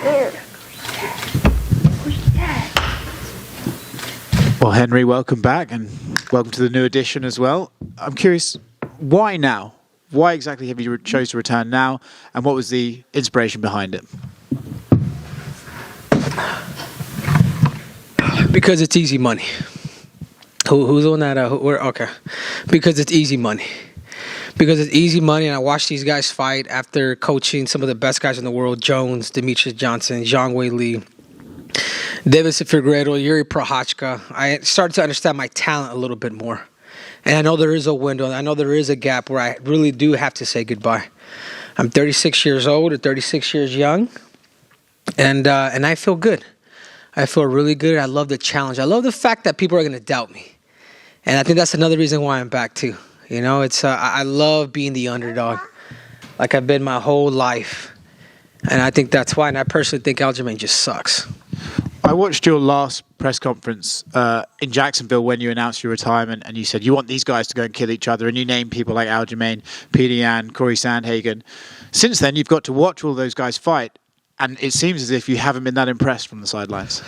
Well, Henry, welcome back, and welcome to the new edition as well. I'm curious, why now? Why exactly have you chose to return now, and what was the inspiration behind it? Because it's easy money. Who's on that? Okay. Because it's easy money. Because it's easy money, and I watched these guys fight after coaching some of the best guys in the world: Jones, Demetrius Johnson, Zhang Wei Li, Davis Figueiredo, Yuri Prochazka. I started to understand my talent a little bit more. And I know there is a window. I know there is a gap where I really do have to say goodbye. I'm 36 years old, or 36 years young, and I feel good. I feel really good. I love the challenge. I love the fact that people are going to doubt me. And I think that's another reason why I'm back, too. You know, it's I love being the underdog, like I've been my whole life. And I think that's why. And I personally think Aljamain just sucks. I watched your last press conference in Jacksonville when you announced your retirement, and you said you want these guys to go and kill each other, and you named people like Aljamain, Peter Yan, Corey Sandhagen. Since then, you've got to watch all those guys fight, and it seems as if you haven't been that impressed from the sidelines.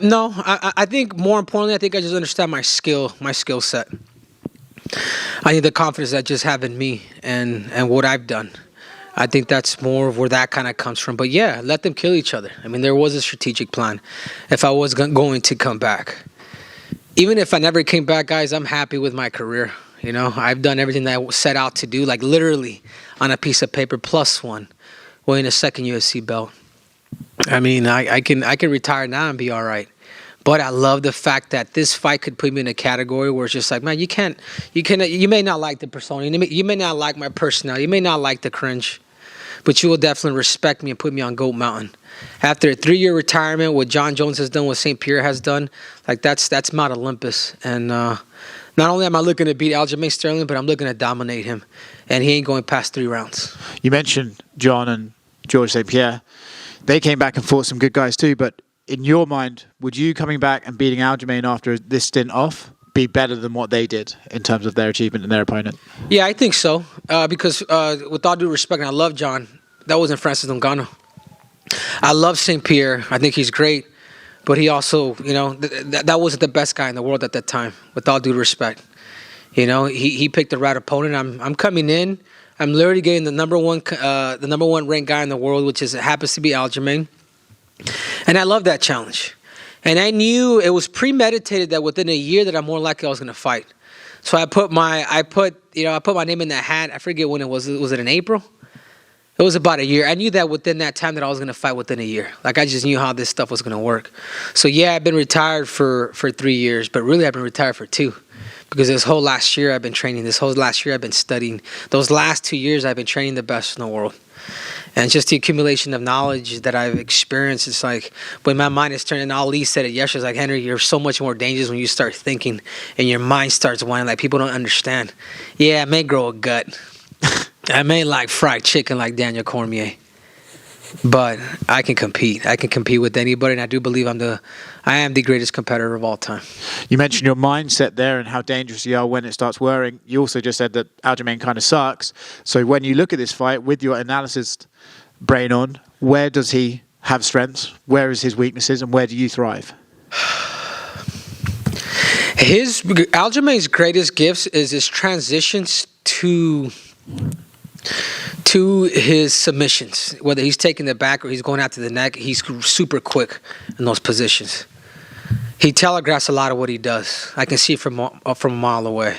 No, I think more importantly, I think I just understand my skill set. I think the confidence I just have in me and what I've done. I think that's more of where that kind of comes from. But yeah, let them kill each other. I mean, there was a strategic plan if I was going to come back. Even if I never came back, guys, I'm happy with my career. You know, I've done everything that I set out to do, like literally on a piece of paper, plus one, winning a second UFC belt. I mean, I can retire now and be all right. But I love the fact that this fight could put me in a category where it's just like, man, you may not like the persona, you may not like my personality, you may not like the cringe, but you will definitely respect me and put me on Goat Mountain. After a 3-year retirement, what John Jones has done, what St. Pierre has done, like that's Mount Olympus. And not only am I looking to beat Aljamain Sterling, but I'm looking to dominate him. And he ain't going past 3 rounds. You mentioned John and George St. Pierre. They came back and fought some good guys too, but in your mind, would you coming back and beating Aljamain after this stint off be better than what they did in terms of their achievement and their opponent? Yeah, I think so. Because with all due respect, and I love John, that wasn't Francis Ngannou. I love St. Pierre. I think he's great. But he also, you know, that wasn't the best guy in the world at that time, with all due respect. You know, he picked the right opponent. I'm coming in. I'm literally getting the number one ranked guy in the world, which happens to be Aljamain. And I love that challenge. And I knew it was premeditated that within a year that I'm more likely I was going to fight. So I put my name in that hat. I forget when it was. Was it in April? It was about a year. I knew that within that time that I was going to fight within a year. Like, I just knew how this stuff was going to work. So yeah, I've been retired for 3 years, but really I've been retired for 2. Because this whole last year I've been training. This whole last year I've been studying. Those last 2 years I've been training the best in the world. And just the accumulation of knowledge that I've experienced, it's like when my mind is turning, Ali said it yesterday, it's like, Henry, you're so much more dangerous when you start thinking and your mind starts wandering, like people don't understand. Yeah, I may grow a gut. I may like fried chicken like Daniel Cormier. But I can compete. I can compete with anybody, and I do believe I am the greatest competitor of all time. You mentioned your mindset there and how dangerous you are when it starts whirring. You also just said that Aljamain kind of sucks. So when you look at this fight with your analysis brain on, where does he have strengths? Where is his weaknesses, and where do you thrive? Aljamain's greatest gifts is his transitions to his submissions. Whether he's taking the back or he's going after the neck, he's super quick in those positions. He telegraphs a lot of what he does. I can see from a mile away.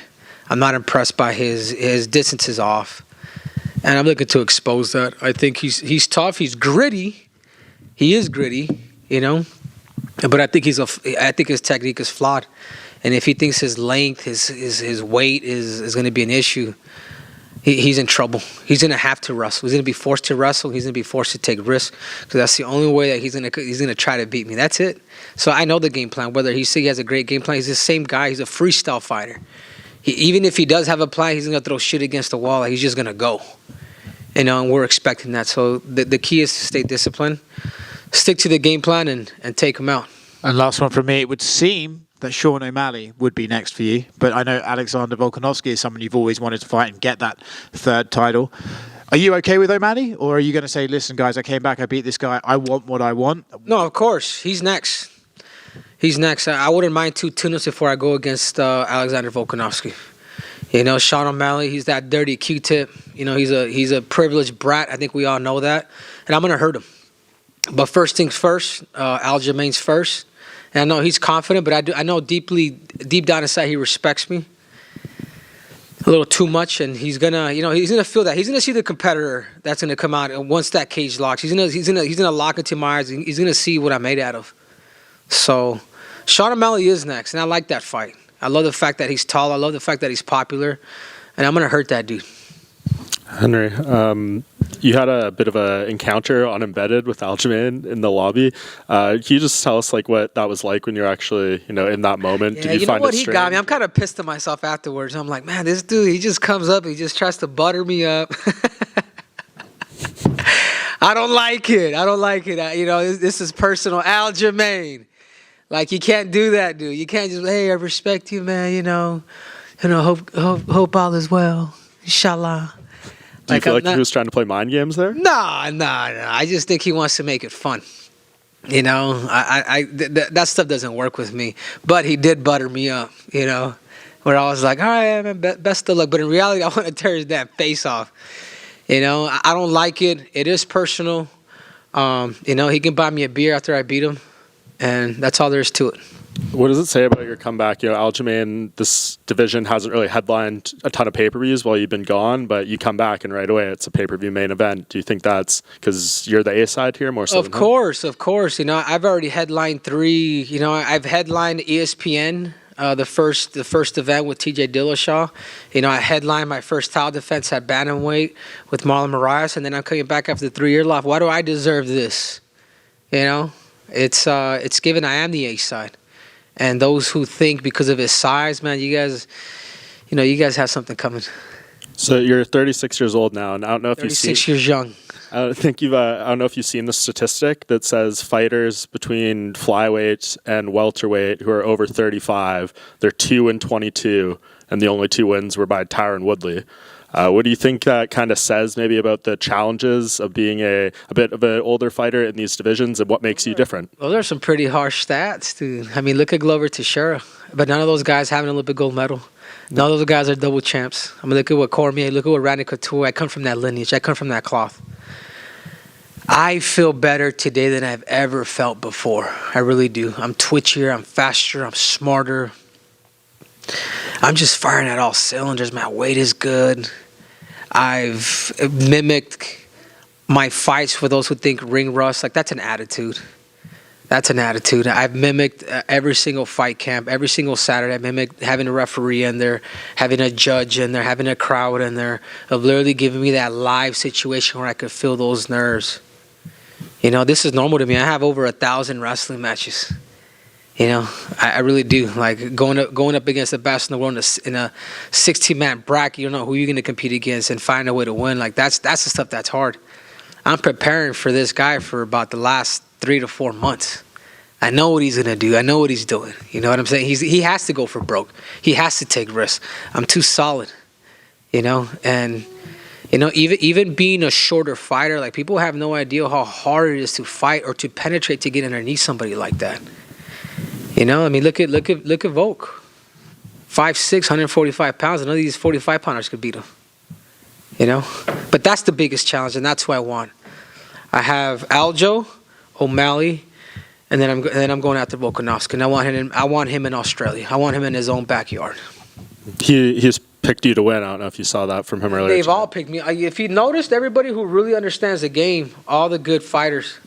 I'm not impressed by his distances off, and I'm looking to expose that. I think he's tough. He's gritty. He is gritty, you know. But I think his technique is flawed, and if he thinks his length, his weight is going to be an issue, he's in trouble. He's going to have to wrestle. He's going to be forced to wrestle. He's going to be forced to take risks, because that's the only way that he's going to try to beat me. That's it. So I know the game plan. Whether he has a great game plan, he's the same guy. He's a freestyle fighter. Even if he does have a plan, he's going to throw shit against the wall. Like, he's just going to go. You know, and we're expecting that. So the key is to stay disciplined, stick to the game plan, and take him out. And last one from me, it would seem that Sean O'Malley would be next for you. But I know Alexander Volkanovski is someone you've always wanted to fight and get that third title. Are you okay with O'Malley, or are you going to say, listen, guys, I came back, I beat this guy, I want what I want? No, of course. He's next. He's next. I wouldn't mind 2 tunas before I go against Alexander Volkanovski. You know, Sean O'Malley, he's that dirty Q-tip. You know, he's a privileged brat. I think we all know that. And I'm going to hurt him. But first things first, Aljamain's first. And I know he's confident, but I know deep down inside he respects me a little too much, and he's gonna feel that. He's gonna see the competitor that's gonna come out, and once that cage locks, he's gonna lock into my eyes. He's gonna see what I'm made out of. So, Sean O'Malley is next, and I like that fight. I love the fact that he's tall. I love the fact that he's popular, and I'm gonna hurt that dude. Henry, you had a bit of an encounter on Embedded with Aljamain in the lobby. Can you just tell us what that was like when you're actually in that moment? Yeah, Did you find what it he strange? got me? I'm kind of pissed at myself afterwards. I'm like, man, this dude, he just comes up, he just tries to butter me up. I don't like it. This is personal. Aljamain, like, you can't do that, dude. You can't just, hey, I respect you, man. Hope all is well. Inshallah. Do you feel like he was trying to play mind games there? No. I just think he wants to make it fun. That stuff doesn't work with me. But he did butter me up, where I was like, all right, man, best of luck. But in reality, I want to tear his damn face off. I don't like it. It is personal. He can buy me a beer after I beat him, and that's all there is to it. What does it say about your comeback? Aljamain, this division hasn't really headlined a ton of pay-per-views while you've been gone, but you come back and right away it's a pay-per-view main event. Do you think that's because you're the A-side here more so? Of course. I've already headlined 3. I've headlined ESPN, the first event with TJ Dillashaw. I headlined my first title defense at bantamweight with Marlon Moraes, and then I'm coming back after the 3-year layoff. Why do I deserve this? It's given I am the A-side. And those who think because of his size, man, you guys have something coming. So you're 36 years old now, and I don't know if you've seen... 36 years young. I don't know if you've seen the statistic that says fighters between flyweight and welterweight who are over 35, they're 2-22, and the only 2 wins were by Tyron Woodley. What do you think that kind of says maybe about the challenges of being a bit of an older fighter in these divisions, and what makes you different? Well, there's some pretty harsh stats, dude. I mean, look at Glover Teixeira. But none of those guys have an Olympic gold medal. None of those guys are double champs. I mean, look at what Cormier, look at what Randy Couture. I come from that lineage. I come from that cloth. I feel better today than I've ever felt before. I really do. I'm twitchier. I'm faster. I'm smarter. I'm just firing at all cylinders. My weight is good. I've mimicked my fights for those who think ring rust. Like, that's an attitude. I've mimicked every single fight camp, every single Saturday. I mimicked having a referee in there, having a judge in there, having a crowd in there, of literally giving me that live situation where I could feel those nerves. This is normal to me. I have over 1,000 wrestling matches. I really do. Like, going up against the best in the world in a 16-man bracket, you don't know who you're going to compete against and find a way to win. Like, that's the stuff that's hard. I'm preparing for this guy for about the last 3 to 4 months. I know what he's going to do. I know what he's doing. You know what I'm saying? He has to go for broke. He has to take risks. I'm too solid, and even being a shorter fighter, like, people have no idea how hard it is to fight or to penetrate to get underneath somebody like that. I mean, look at Volk. 5'6", 145 pounds. None of these 45-pounders could beat him. But that's the biggest challenge, and that's who I want. I have Aljo, O'Malley, and then I'm going after Volkanovski. And I want him in Australia. I want him in his own backyard. He's picked you to win. I don't know if you saw that from him earlier. They've all picked me. If you noticed, everybody who really understands the game, all the good fighters,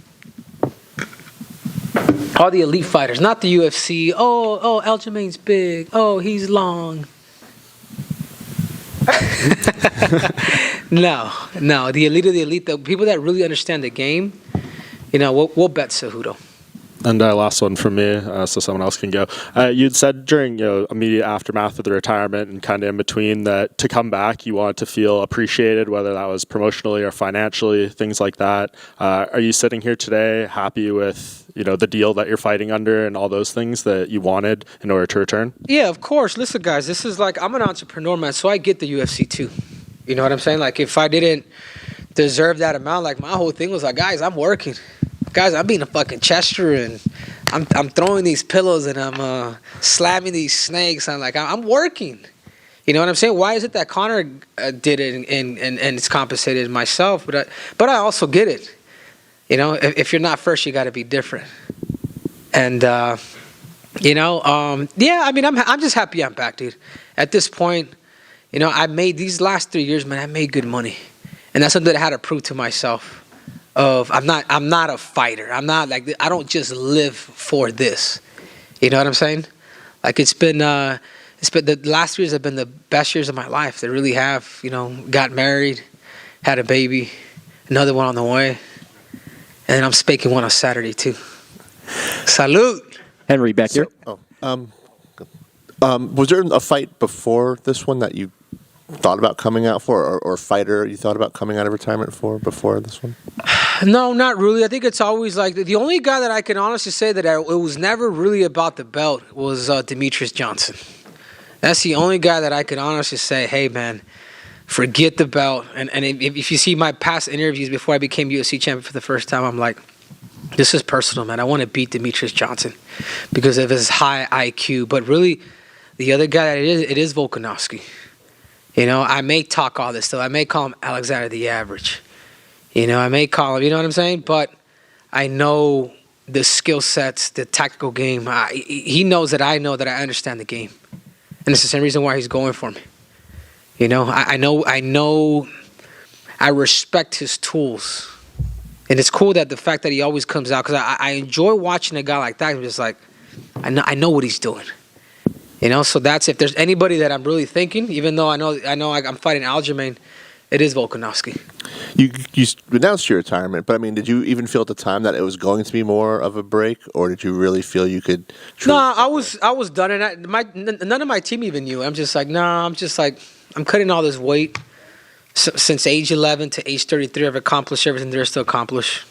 all the elite fighters, not the UFC. Oh, Aljamain's big. Oh, he's long. No. The elite of the elite, the people that really understand the game, we'll bet Cejudo. And last one from me, so someone else can go. You'd said during immediate aftermath of the retirement and kind of in between that to come back, you want to feel appreciated, whether that was promotionally or financially, things like that. Are you sitting here today happy with the deal that you're fighting under and all those things that you wanted in order to return? Yeah, of course. Listen, guys, this is like, I'm an entrepreneur, man, so I get the UFC too. You know what I'm saying? Like, if I didn't deserve that amount. Like, my whole thing was like, guys, I'm working. Guys, I'm being a fucking Chester, and I'm throwing these pillows, and I'm slamming these snakes. I'm like, I'm working. You know what I'm saying? Why is it that Conor did it and it's compensated myself? But I also get it. You know, if you're not first, you got to be different. And you know, yeah. I mean, I'm just happy I'm back, dude. At this point, you know, I made these last 3 years, man. I made good money, and that's something that I had to prove to myself. I'm not a fighter. I'm not like, I don't just live for this. You know what I'm saying? Like, it's been the last years have been the best years of my life. They really have. You know, got married, had a baby, another one on the way, and I'm spanking one on Saturday too. Salute. Henry, back here. Was there a fight before this one that you thought about coming out for, or fighter you thought about coming out of retirement for before this one? No, not really. I think it's always like the only guy that I can honestly say that it was never really about the belt was Demetrius Johnson. That's the only guy that I can honestly say, hey, man, forget the belt. And if you see my past interviews before I became UFC champion for the first time, I'm like, this is personal, man. I want to beat Demetrius Johnson because of his high IQ. But really, the other guy that it is Volkanovski. You know, I may talk all this stuff. I may call him Alexander the Average. You know, I may call him, you know what I'm saying? But I know the skill sets, the tactical game. He knows that I know that I understand the game. And it's the same reason why he's going for me. You know, I know I respect his tools. And it's cool that the fact that he always comes out, because I enjoy watching a guy like that. I'm just like, I know what he's doing. You know, so that's, if there's anybody that I'm really thinking, even though I know I'm fighting Aljamain, it is Volkanovski. You announced your retirement, but I mean, did you even feel at the time that it was going to be more of a break, or did you really feel you could? No, I was done, and none of my team even knew. I'm just like, I'm cutting all this weight. Since age 11 to age 33, I've accomplished everything there is to accomplish.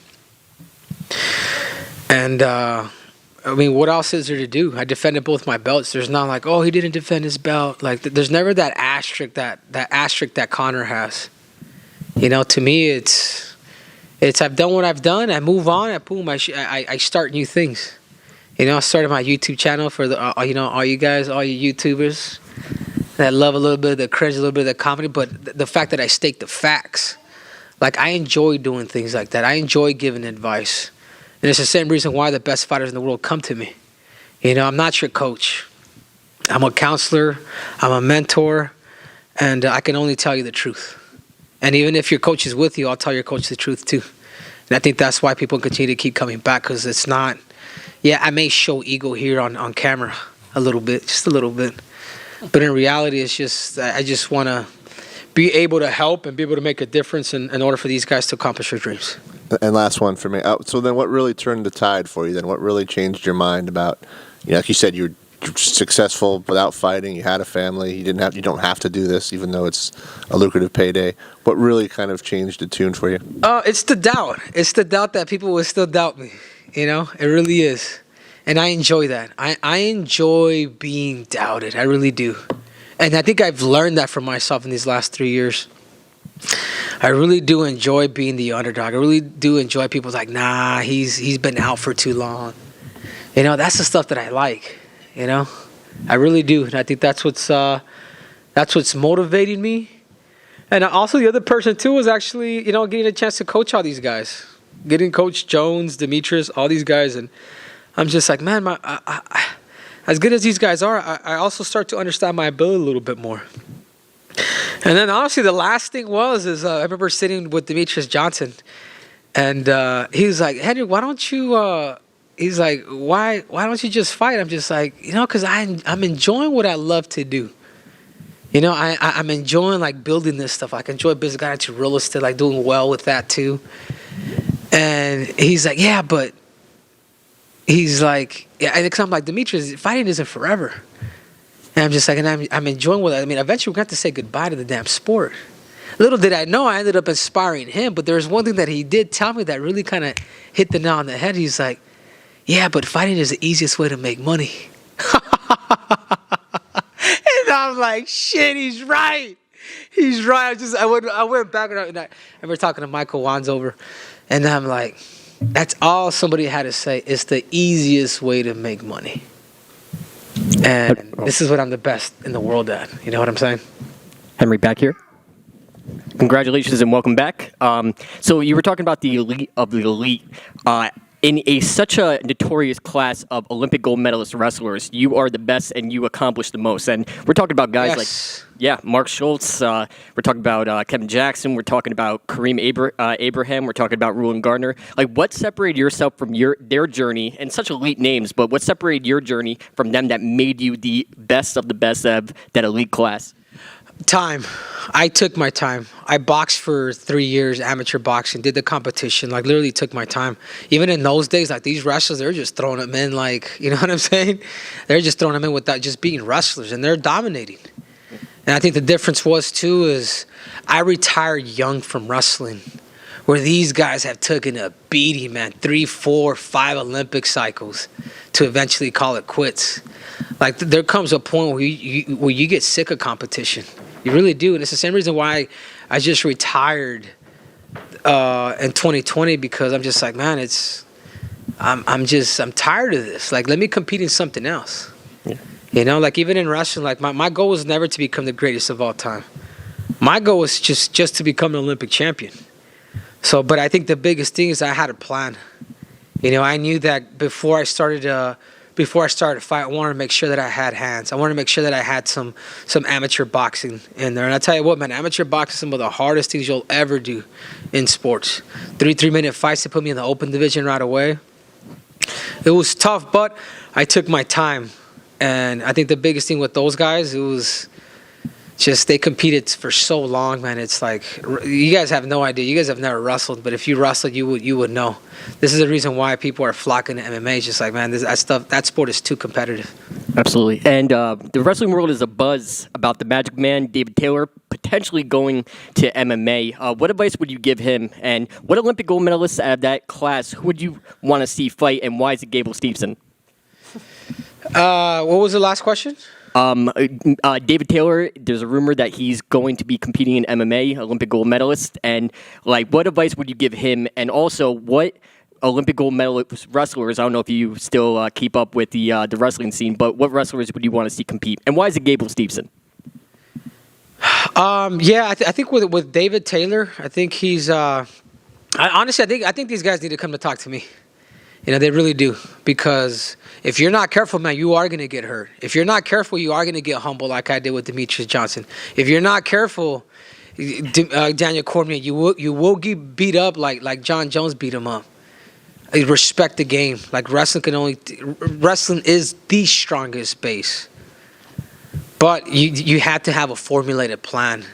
And I mean, what else is there to do? I defended both my belts. There's not like, oh, he didn't defend his belt. Like, there's never that asterisk that Conor has. You know, to me, it's I've done what I've done. I move on. I start new things. You know, I started my YouTube channel for the all you guys, all you YouTubers that love a little bit of the cringe, a little bit of the comedy, but the fact that I state the facts. Like, I enjoy doing things like that. I enjoy giving advice. And it's the same reason why the best fighters in the world come to me. You know, I'm not your coach. I'm a counselor. I'm a mentor. And I can only tell you the truth. And even if your coach is with you, I'll tell your coach the truth too. And I think that's why people continue to keep coming back, because it's not, yeah, I may show ego here on camera a little bit, just a little bit. But in reality, it's just, I just want to be able to help and be able to make a difference in order for these guys to accomplish their dreams. And last one for me. So then what really turned the tide for you then? What really changed your mind about, you know, like you said, you were successful without fighting, you had a family, you don't have to do this even though it's a lucrative payday. What really kind of changed the tune for you? It's the doubt. It's the doubt that people will still doubt me. You know, it really is. And I enjoy that. I enjoy being doubted. I really do. And I think I've learned that from myself in these last 3 years. I really do enjoy being the underdog. I really do enjoy people like, nah, he's been out for too long. You know, that's the stuff that I like. You know, I really do. And I think that's what's motivating me. And also the other person too was actually, you know, getting a chance to coach all these guys. Getting Coach Jones, Demetrius, all these guys. And I'm just like, man, as good as these guys are, I also start to understand my ability a little bit more. And then honestly, the last thing is I remember sitting with Demetrius Johnson, and he was like, Henry, why don't you? He's like, why don't you just fight? I'm just like, you know, because I'm enjoying what I love to do. You know, I'm enjoying like building this stuff. Like, I enjoy business, got into real estate, like doing well with that too. And he's like, yeah, but he's like, yeah, and I'm like, Demetrius, fighting isn't forever. And I'm just like, and I'm enjoying what I mean. Eventually, we're going to have to say goodbye to the damn sport. Little did I know, I ended up inspiring him. But there was one thing that he did tell me that really kind of hit the nail on the head. He's like, yeah, but fighting is the easiest way to make money. And I'm like, shit, he's right. He's right. I went back and I remember talking to Michael Wanzover, and I'm like, that's all somebody had to say. It's the easiest way to make money. And this is what I'm the best in the world at. You know what I'm saying? Henry, back here. Congratulations and welcome back. So you were talking about the elite of the elite. In such a notorious class of Olympic gold medalist wrestlers, you are the best and you accomplish the most. And we're talking about guys like, Mark Schultz. We're talking about Kevin Jackson. We're talking about Kareem Abraham. We're talking about Rulon Gardner. Like, what separated yourself from their journey, and such elite names, but what separated your journey from them that made you the best of the best of that elite class? Time. I took my time. I boxed for 3 years, amateur boxing, did the competition, like literally took my time. Even in those days, like these wrestlers, they're just throwing them in like, you know what I'm saying? They're just throwing them in without just being wrestlers, and they're dominating. And I think the difference was too is I retired young from wrestling, where these guys have taken a beating, man, 3, 4, 5 Olympic cycles to eventually call it quits. Like there comes a point where you get sick of competition. You really do, and it's the same reason why I just retired in 2020, because I'm just like, man, I'm tired of this. Like, let me compete in something else. Yeah. You know, like even in wrestling, like my goal was never to become the greatest of all time. My goal was just to become an Olympic champion. So, but I think the biggest thing is I had a plan. You know, I knew that before I started a fight, I wanted to make sure that I had hands. I wanted to make sure that I had some amateur boxing in there. And I tell you what, man, amateur boxing is some of the hardest things you'll ever do in sports. 3-minute fights to put me in the open division right away. It was tough, but I took my time. And I think the biggest thing with those guys, it was just they competed for so long, man. It's like, you guys have no idea. You guys have never wrestled, but if you wrestled, you would know. This is the reason why people are flocking to MMA. It's just like, man, that sport is too competitive. Absolutely. And the wrestling world is abuzz about the Magic Man, David Taylor, potentially going to MMA. What advice would you give him? And what Olympic gold medalists out of that class who would you want to see fight, and why is it Gable Stevenson? What was the last question? David Taylor, there's a rumor that he's going to be competing in MMA, Olympic gold medalist. And, like, what advice would you give him? And also, what Olympic gold medalist wrestlers, I don't know if you still keep up with the wrestling scene, but what wrestlers would you want to see compete? And why is it Gable Stevenson? I think with David Taylor, I think he's honestly, I think these guys need to come to talk to me. You know, they really do. Because if you're not careful, man, you are going to get hurt. If you're not careful, you are going to get humbled like I did with Demetrius Johnson. If you're not careful, Daniel Cormier, you will get beat up like John Jones beat him up. Respect the game. Like wrestling is the strongest base. But you have to have a formulated plan.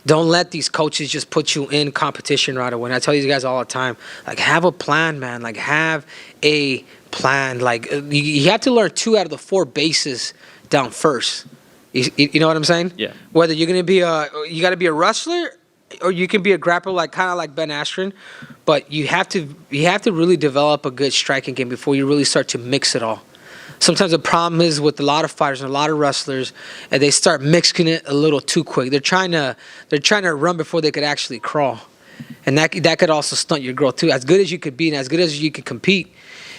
Don't let these coaches just put you in competition right away. And I tell these guys all the time, like, have a plan, man. Like, have a plan. Like, you have to learn 2 out of the 4 bases down first. You know what I'm saying? Yeah. Whether you're gonna be you got to be a wrestler, or you can be a grappler, like kind of like Ben Askren. But you have to really develop a good striking game before you really start to mix it all. Sometimes the problem is with a lot of fighters and a lot of wrestlers, and they start mixing it a little too quick. They're trying to run before they could actually crawl, and that could also stunt your growth too. As good as you could be and as good as you could compete,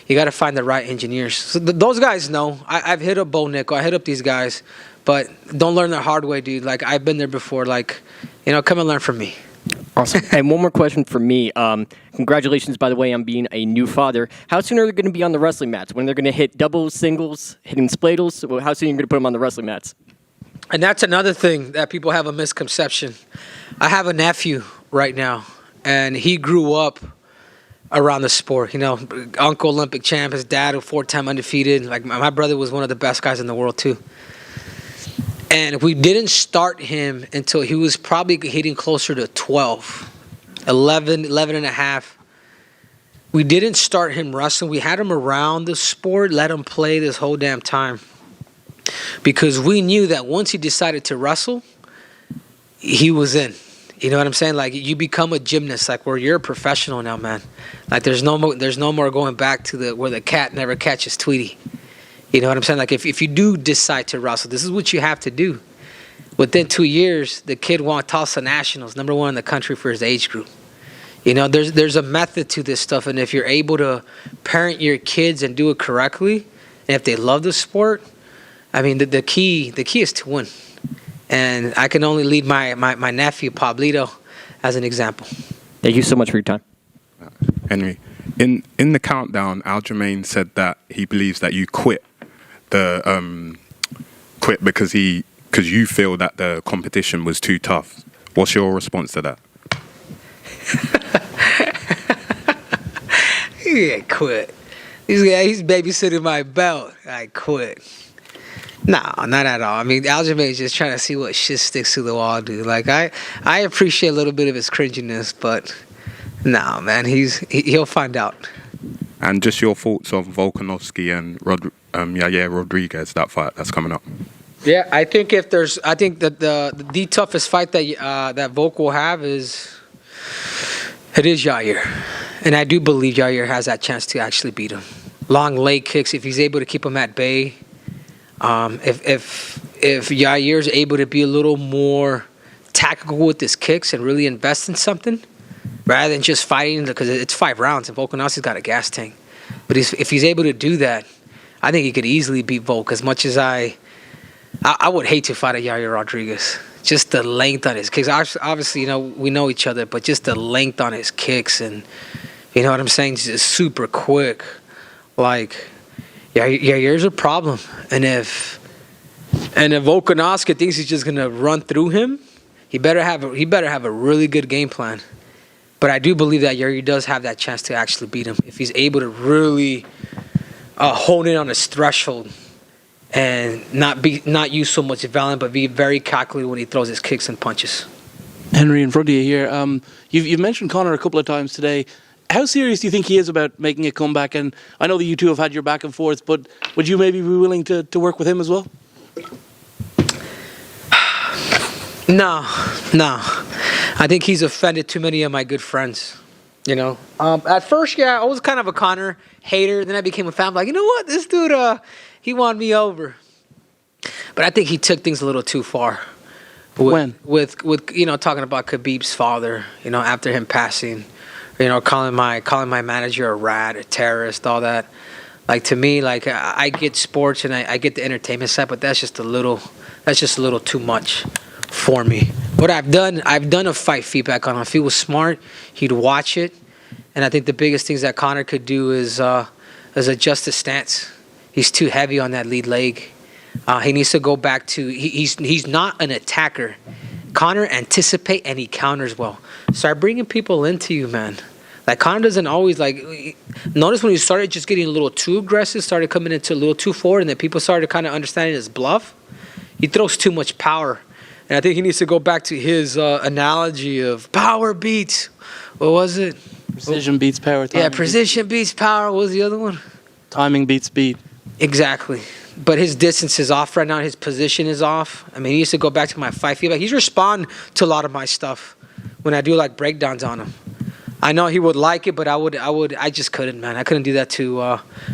you got to find the right engineers. So those guys know. I've hit up Bo Nickel. I hit up these guys, but don't learn the hard way, dude. Like, I've been there before. Like, you know, come and learn from me. Awesome. And one more question for me. Congratulations, by the way, on being a new father. How soon are they going to be on the wrestling mats? When they're going to hit doubles, singles, hitting spladles? How soon are you going to put them on the wrestling mats? And that's another thing that people have a misconception. I have a nephew right now, and he grew up around the sport. You know, uncle Olympic champ, his dad, 4-time undefeated. Like, my brother was one of the best guys in the world, too. And we didn't start him until he was probably hitting closer to 12, 11 and a half. We didn't start him wrestling. We had him around the sport, let him play this whole damn time. Because we knew that once he decided to wrestle, he was in. You know what I'm saying? Like, you become a gymnast, like, where you're a professional now, man. Like, there's no more going back to where the cat never catches Tweety. You know what I'm saying? Like, if you do decide to wrestle, this is what you have to do. Within 2 years, the kid won Tulsa Nationals, #1 in the country for his age group. There's a method to this stuff, and if you're able to parent your kids and do it correctly, and if they love the sport, I mean, the key is to win. And I can only lead my nephew, Pablito, as an example. Thank you so much for your time. Henry, in the countdown, Aljamain said that he believes that you quit because you feel that the competition was too tough. What's your response to that? He quit. He's babysitting my belt. I quit. No, not at all. I mean, Aljamain is just trying to see what shit sticks to the wall, dude. Like, I appreciate a little bit of his cringiness, but no, man, he'll find out. And just your thoughts on Volkanovski and Yair Rodriguez, that fight that's coming up. Yeah, I think that the toughest fight that Volk will have is Yair, and I do believe Yair has that chance to actually beat him. Long leg kicks, if he's able to keep him at bay. If Yair's able to be a little more tactical with his kicks and really invest in something, rather than just fighting, because it's 5 rounds and Volkanovski's got a gas tank. But if he's able to do that, I think he could easily beat Volk. As much as I would hate to fight a Yair Rodriguez. Just the length on his kicks. Obviously, we know each other, but just the length on his kicks, and you know what I'm saying, just super quick. Like, Yair's a problem. And if Volkanovski thinks he's just gonna run through him, he better have a really good game plan. But I do believe that Yair does have that chance to actually beat him if he's able to really hone in on his threshold and not use so much violence, but be very calculated when he throws his kicks and punches. Henry, in front of you here, you've mentioned Conor a couple of times today. How serious do you think he is about making a comeback? And I know that you two have had your back and forth, but would you maybe be willing to work with him as well? No. I think he's offended too many of my good friends. At first, I was kind of a Conor hater. Then I became a fan. I'm like, you know what? This dude, he won me over. But I think he took things a little too far. With talking about Khabib's father, after him passing, calling my manager a rat, a terrorist, all that. Like, to me, like, I get sports and I get the entertainment side, but that's just a little too much for me. What I've done a fight feedback on him. If he was smart, he'd watch it. And I think the biggest things that Conor could do is adjust his stance. He's too heavy on that lead leg. He needs to go back to he's not an attacker. Conor anticipates and he counters well. Start bringing people into you, man. Like, Conor doesn't always, like, notice when he started just getting a little too aggressive, started coming into a little too forward, and then people started kind of understanding his bluff. He throws too much power. And I think he needs to go back to his analogy of power beats. What was it? Precision beats power. Yeah, precision beats power. What was the other one? Timing beats speed. Exactly. But his distance is off right now. His position is off. I mean, he needs to go back to my fight feedback. He's responding to a lot of my stuff when I do, like, breakdowns on him. I know he would like it, but I just couldn't, man. I couldn't do that to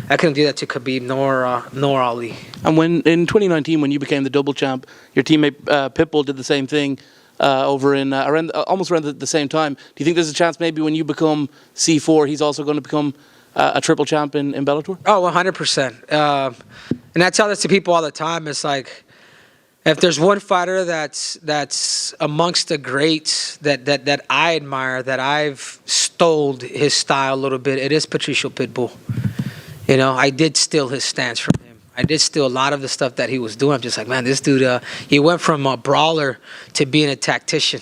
Khabib nor Ali. And when in 2019, when you became the double champ, your teammate Pitbull did the same thing over in almost around the same time. Do you think there's a chance maybe when you become C4, he's also going to become a triple champ in Bellator? Oh, 100%. And I tell this to people all the time. It's like, if there's one fighter that's amongst the greats that I admire, that I've stole his style a little bit, it is Patricio Pitbull. I did steal his stance from him. I did steal a lot of the stuff that he was doing. I'm just like, man, this dude, he went from a brawler to being a tactician.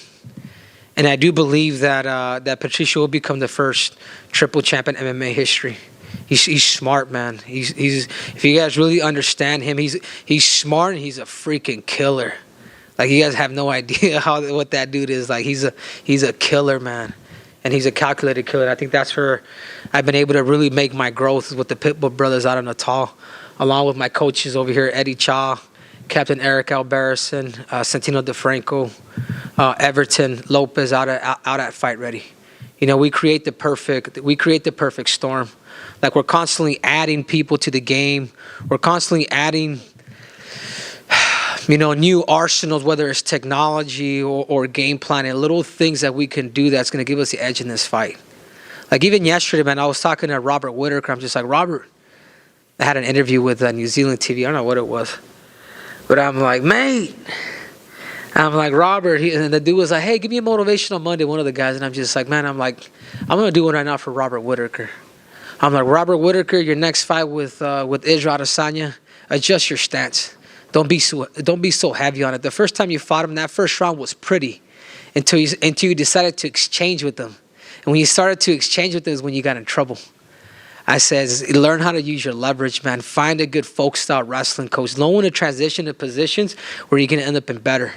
And I do believe that Patricio will become the first triple champ in MMA history. He's smart, man. He's if you guys really understand him, he's smart and he's a freaking killer. Like, you guys have no idea what that dude is. Like, he's a killer, man. And he's a calculated killer. I think that's where I've been able to really make my growth with the Pitbull brothers out of Natal, along with my coaches over here, Eddie Cha, Captain Eric Alberison, Santino DeFranco, Everton, Lopez out at Fight Ready. We create the perfect storm. Like, we're constantly adding people to the game. We're constantly adding new arsenals, whether it's technology or game planning, little things that we can do that's going to give us the edge in this fight. Like even yesterday, man, I was talking to Robert Whittaker. I'm just like, Robert, I had an interview with New Zealand TV. I don't know what it was. But I'm like, mate. I'm like, Robert. And the dude was like, hey, give me a motivational Monday, one of the guys. And I'm just like, man, I'm going to do one right now for Robert Whittaker. I'm like, Robert Whittaker, your next fight with Israel Adesanya, adjust your stance. Don't be so heavy on it. The first time you fought him, that first round was pretty until you decided to exchange with them. And when you started to exchange with them is when you got in trouble. I says, learn how to use your leverage, man. Find a good folk-style wrestling coach. Know when to transition to positions where you're going to end up in better.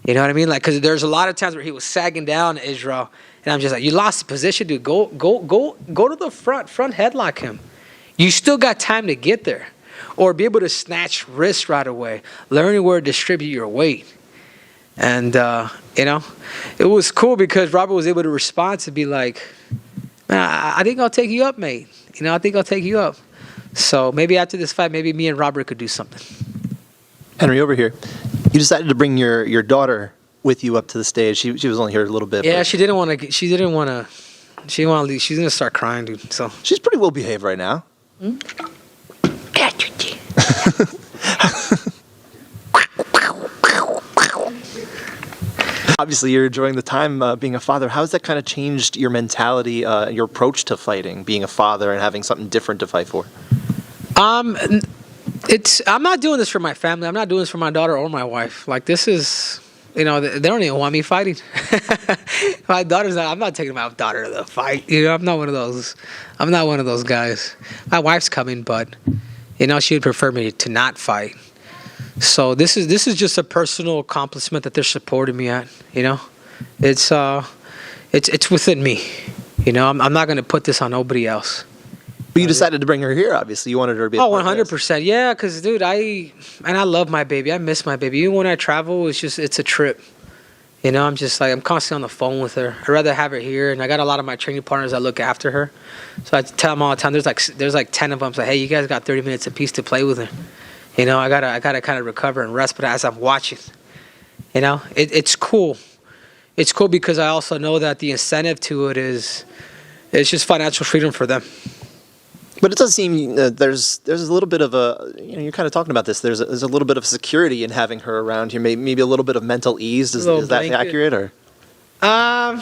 You know what I mean? Like, because there's a lot of times where he was sagging down Israel. And I'm just like, you lost the position, dude. Go to the front headlock him. You still got time to get there. Or be able to snatch wrists right away. Learning where to distribute your weight. And, it was cool because Robert was able to respond to be like, man, I think I'll take you up, mate. I think I'll take you up. So maybe after this fight, maybe me and Robert could do something. Henry, over here. You decided to bring your daughter with you up to the stage. She was only here a little bit. Yeah, she didn't want to. She didn't want to. She didn't want to leave. She's gonna start crying, dude. So she's pretty well behaved right now. Obviously, you're enjoying the time being a father. How has that kind of changed your mentality, your approach to fighting, being a father and having something different to fight for? I'm not doing this for my family. I'm not doing this for my daughter or my wife. Like, this is, they don't even want me fighting. My daughter's not. I'm not taking my daughter to the fight. I'm not one of those. I'm not one of those guys. My wife's coming, but she would prefer me to not fight. So this is just a personal accomplishment that they're supporting me at. It's within me. I'm not going to put this on nobody else. But you decided to bring her here. Obviously, you wanted her to be. 100%. Yeah, because dude, I love my baby. I miss my baby. Even when I travel, it's a trip. I'm just like, I'm constantly on the phone with her. I'd rather have her here, and I got a lot of my training partners that look after her. So I tell them all the time. There's like 10 of them. So hey, you guys got 30 minutes apiece to play with her. I gotta kind of recover and rest. But as I'm watching, it's cool. It's cool because I also know that the incentive to it is, it's just financial freedom for them. But it does seem there's a little bit of a, you're kind of talking about this. There's a little bit of security in having her around here. Maybe a little bit of mental ease. Is that accurate or? I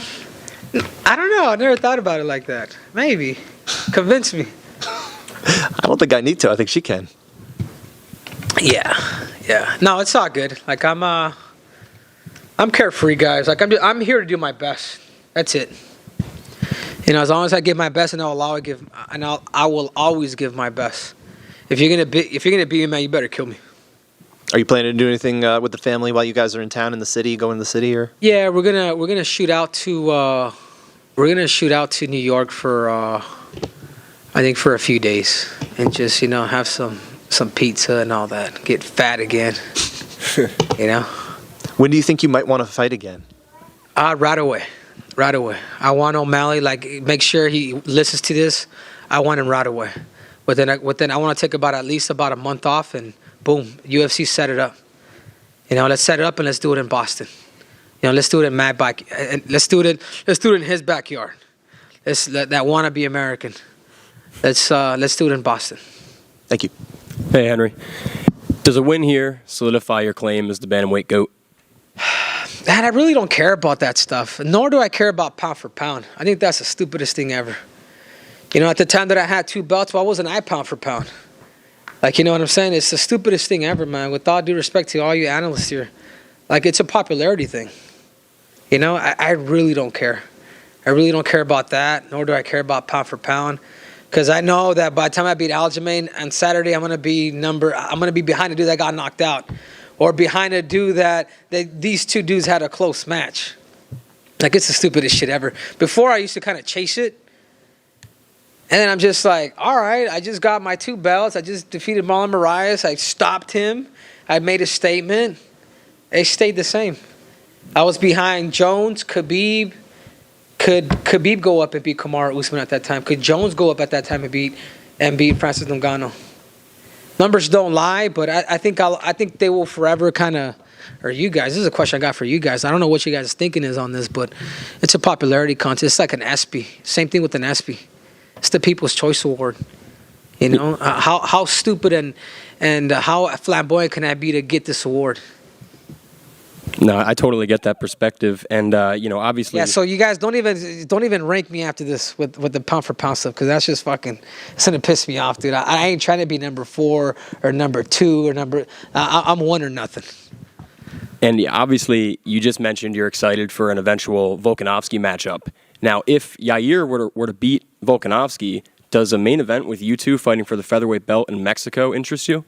don't know. I never thought about it like that. Maybe. Convince me. I don't think I need to. I think she can. Yeah. No, it's all good. Like I'm carefree, guys. Like I'm here to do my best. That's it. As long as I give my best, and I will always give my best. If you're gonna beat me, man, you better kill me. Are you planning to do anything with the family while you guys are in town in the city, going to the city, or? Yeah, we're gonna shoot out to New York for I think for a few days, and just have some pizza and all that. Get fat again. When do you think you might want to fight again? Right away. I want O'Malley, make sure he listens to this. I want him right away. Within I want to take at least about a month off, and boom, UFC set it up. Let's set it up and let's do it in Boston. Let's do it in let's do it in his backyard. That wannabe American. Let's do it in Boston. Thank you. Hey, Henry. Does a win here solidify your claim as the bantamweight GOAT? Man, I really don't care about that stuff. Nor do I care about pound for pound. I think that's the stupidest thing ever. At the time that I had 2 belts, why wasn't I pound for pound? Like, you know what I'm saying? It's the stupidest thing ever, man. With all due respect to all you analysts here. Like, it's a popularity thing. I really don't care. I really don't care about that, nor do I care about pound for pound. Because I know that by the time I beat Aljamain on Saturday, I'm gonna be behind a dude that got knocked out. Or behind a dude that these 2 dudes had a close match. Like, it's the stupidest shit ever. Before, I used to kind of chase it. And then I'm just like, all right, I just got my 2 belts. I just defeated Marlon Moraes. I stopped him. I made a statement. It stayed the same. I was behind Jones, Khabib. Could Khabib go up and beat Kamaru Usman at that time? Could Jones go up at that time and beat Francis Ngannou? Numbers don't lie, but I think they will forever kind of, or you guys. This is a question I got for you guys. I don't know what you guys' thinking is on this, but it's a popularity contest. It's like an ESPY. Same thing with an ESPY. It's the People's Choice Award. You know, how stupid and how flamboyant can I be to get this award? No, I totally get that perspective, and obviously. Yeah, so you guys don't even rank me after this with the pound for pound stuff, because that's just fucking. It's gonna piss me off, dude. I ain't trying to be number 4 or number 2 or number. I'm 1 or nothing. And obviously, you just mentioned you're excited for an eventual Volkanovski matchup. Now, if Yair were to beat Volkanovski, does a main event with you two fighting for the featherweight belt in Mexico interest you?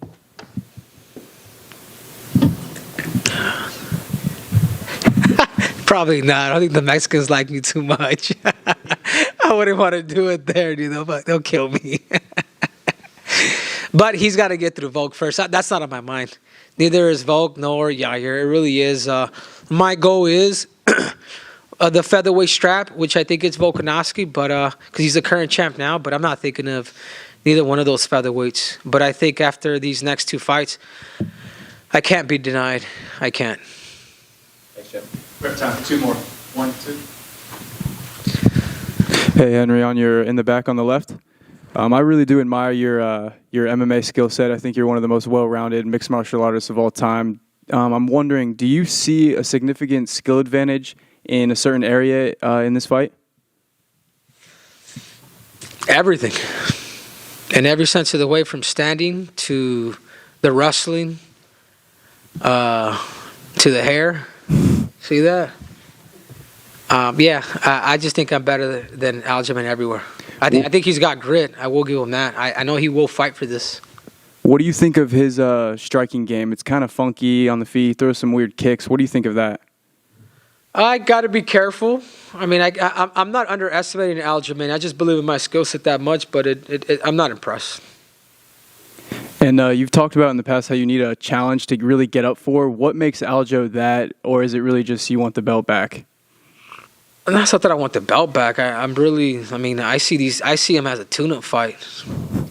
Probably not. I don't think the Mexicans like me too much. I wouldn't want to do it there, dude. They'll kill me. But he's got to get through Volk first. That's not on my mind. Neither is Volk nor Yair. It really is. My goal is the featherweight strap, which I think it's Volkanovski, but because he's the current champ now. But I'm not thinking of neither one of those featherweights. But I think after these next 2 fights, I can't be denied. I can't. Thanks, Jim. We have time for 2 more. 1, 2. Hey, Henry, in the back on the left. I really do admire your MMA skill set. I think you're one of the most well-rounded mixed martial artists of all time. I'm wondering, do you see a significant skill advantage in a certain area in this fight? Everything. In every sense of the way, from standing to the wrestling to the hair. See that? I just think I'm better than Aljamain everywhere. I think he's got grit. I will give him that. I know he will fight for this. What do you think of his striking game? It's kind of funky on the feet. He throws some weird kicks. What do you think of that? I got to be careful. I mean, I'm not underestimating Aljamain. I just believe in my skill set that much, but I'm not impressed. And you've talked about in the past how you need a challenge to really get up for. What makes Aljo that, or is it really just you want the belt back? And that's not that I want the belt back. I see him as a tune-up fight.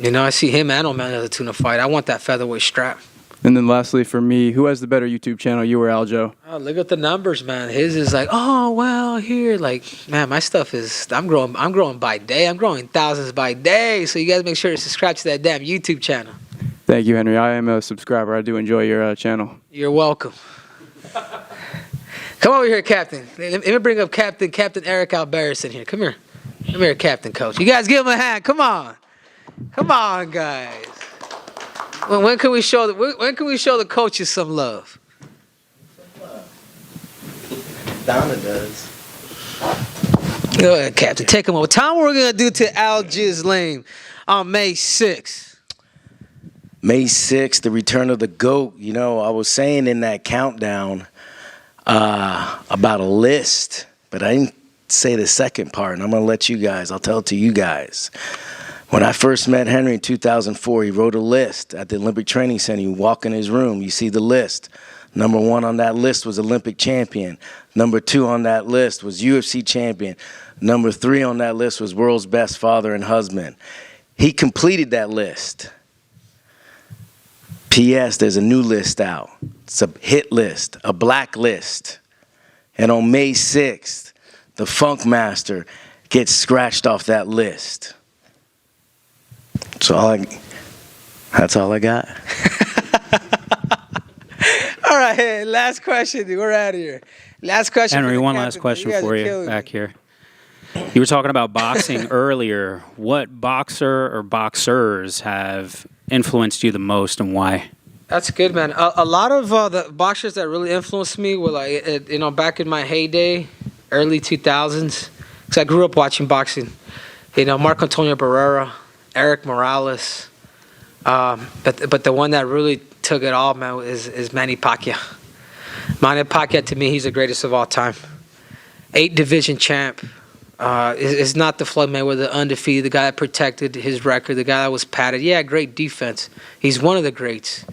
You know, I see him and Oman as a tune-up fight. I want that featherweight strap. And then lastly, for me, who has the better YouTube channel, you or Aljo? Oh, look at the numbers, man. His is like, oh, well, here. Like, man, my stuff is, I'm growing by day. I'm growing thousands by day. So you guys make sure to subscribe to that damn YouTube channel. Thank you, Henry. I am a subscriber. I do enjoy your channel. You're welcome. Come over here, Captain. Let me bring up Captain Eric Albertson here. Come here, Captain Coach. You guys give him a hand. Come on, guys. When can we show the coaches some love? Donna does. Go ahead, Captain. Take him over. Tell me what we're gonna do to Aljamain on May 6th. May 6th, the return of the GOAT. You know, I was saying in that countdown about a list, but I didn't say the second part, and I'm going to let you guys, I'll tell it to you guys. When I first met Henry in 2004, he wrote a list at the Olympic Training Center. You walk in his room, you see the list. Number 1 on that list was Olympic champion. Number 2 on that list was UFC champion. Number 3 on that list was world's best father and husband. He completed that list. P.S. There's a new list out. It's a hit list, a black list. And on May 6th, the Funk Master gets scratched off that list. That's all I got. All right, hey, last question, dude. We're out of here. Last question. Henry, one last question for you back here. You were talking about boxing earlier. What boxer or boxers have influenced you the most, and why? That's good, man. A lot of the boxers that really influenced me were like, back in my heyday, early 2000s, because I grew up watching boxing. Marco Antonio Barrera, Eric Morales, but the one that really took it all, man, is Manny Pacquiao. Manny Pacquiao, to me, he's the greatest of all time. 8-division champ. Is not the Floyd Mayweather undefeated, the guy that protected his record, the guy that was padded. Yeah, great defense. He's one of the greats,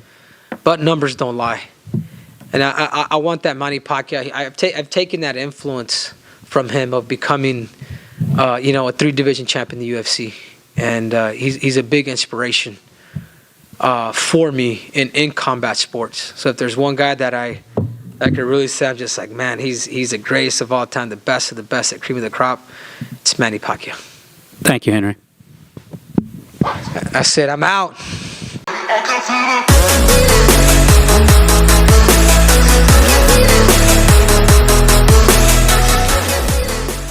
but numbers don't lie. And I want that Manny Pacquiao. I've taken that influence from him of becoming, a 3-division champ in the UFC, and he's a big inspiration. for me in combat sports. So if there's one guy that I could really say, I'm just like, man, he's the greatest of all time, the best of the best at cream of the crop, it's Manny Pacquiao. Thank you, Henry. I said, I'm out.